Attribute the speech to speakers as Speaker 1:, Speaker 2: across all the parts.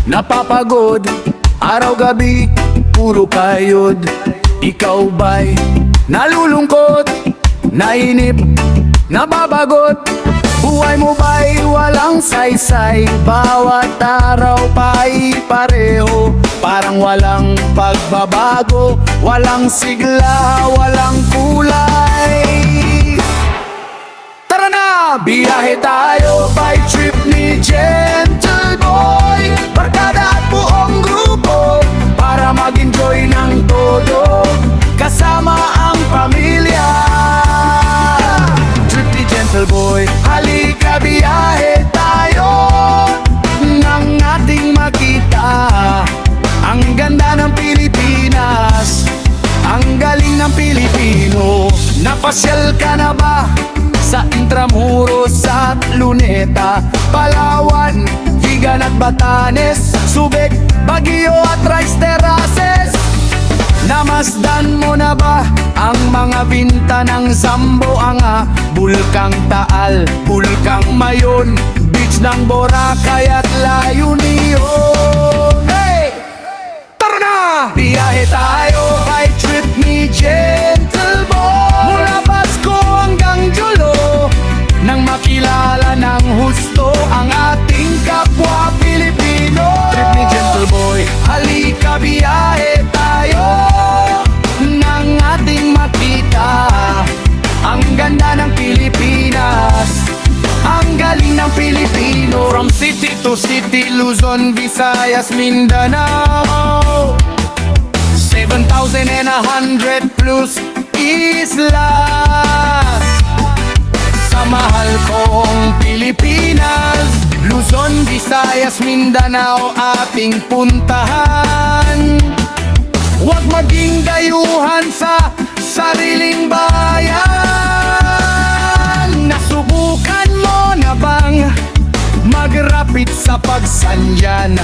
Speaker 1: napapagod, araw-gabi, puro kayod. Ikaw ba'y nalulungkot, nainip, nababagot? Buhay mo ba'y walang saysay? Bawat araw pa'y pareho, parang walang pagbabago, walang sigla, walang kulay. Tara na! Biyahe tayo, by trip ni Gentle Boy. Barkada at buong grupo, para mag-enjoy ng todo, kasama ang pamilya. Trip ni Gentle Boy, halika biyahe tayo, nang ating makita ang ganda ng Pilipinas, ang galing ng Pilipino. Napasyal ka na ba sa Intramuros at Luneta, Palawan, Vigan at Batanes, Subic, Baguio at Rice Terraces? Namasdan mo na ba ang mga binta ng Zamboanga, Bulkang Taal, Bulkang Mayon, beach ng Boracay at La Union? Hey! Tara na! Biyahe tayo, by trip ni Gentle Boy. Mula Pasko hanggang Julo, nang makilala ng husto ang ating kapwa Pilipino. Trip ni Gentle Boy, halika biyahe tayo, nang ating makita ang ganda ng Pilipinas, ang galing ng Pilipino. From city to city, Luzon, Visayas, Mindanao, 7,100 plus islas. Sa mahal kong Pilipinas, Luzon, Visayas, Mindanao ating puntahan. Huwag maging dayuhan sa sariling bayan. Nasubukan mo na bang mag-rapid sa Pagsanjan,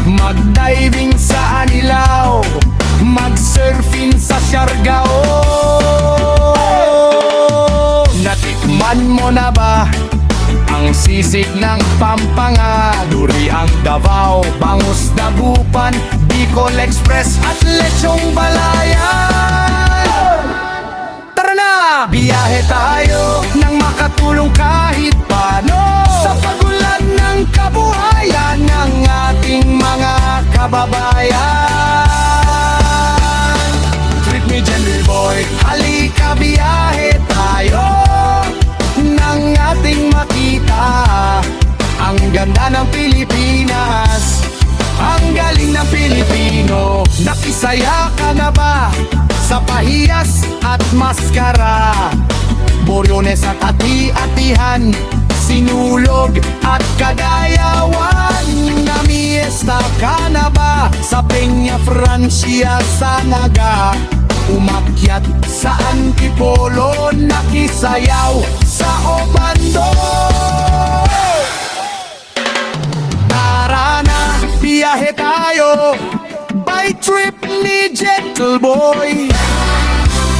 Speaker 1: mag-diving sa Anilao, mag-surfing sa Siargao? Natikman mo na ba ang sisig ng Pampanga, Duriang Davao, Bangus Dagupan, Bicol Express at Lechong Balayan? Tara na! Biyahe tayo nang makatulong kahit paano sa pagulan ng kabuhayan ng ating mga kababayan. Trip ni Gentle Boy, halika biyahe tayo, nang ating makita ang ganda ng Pilipinas, ang galing ng Pilipino. Nakisaya ka na ba sa Pahiyas at Mascara, Boriones at Ati-Atihan, Sinulog at Cagayawan? Namiesta ka na ba sa Peña Francia, Sanaga, umakyat sa Antipolo, nakisayaw sa Obando? Tara na, biyahe tayo, by trip ni Gentle Boy,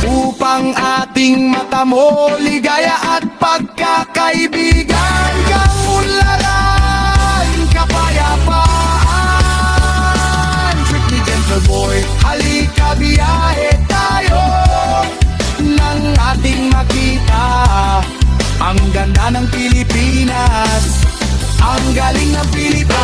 Speaker 1: upang ating matamo ligaya at pagkakaibigan, kaunlaran, kapayapaan. Trip ni Gentle Boy, halika biyahe tayo, nang ating makita ang ganda ng Pilipinas, ang galing ng Pilipinas.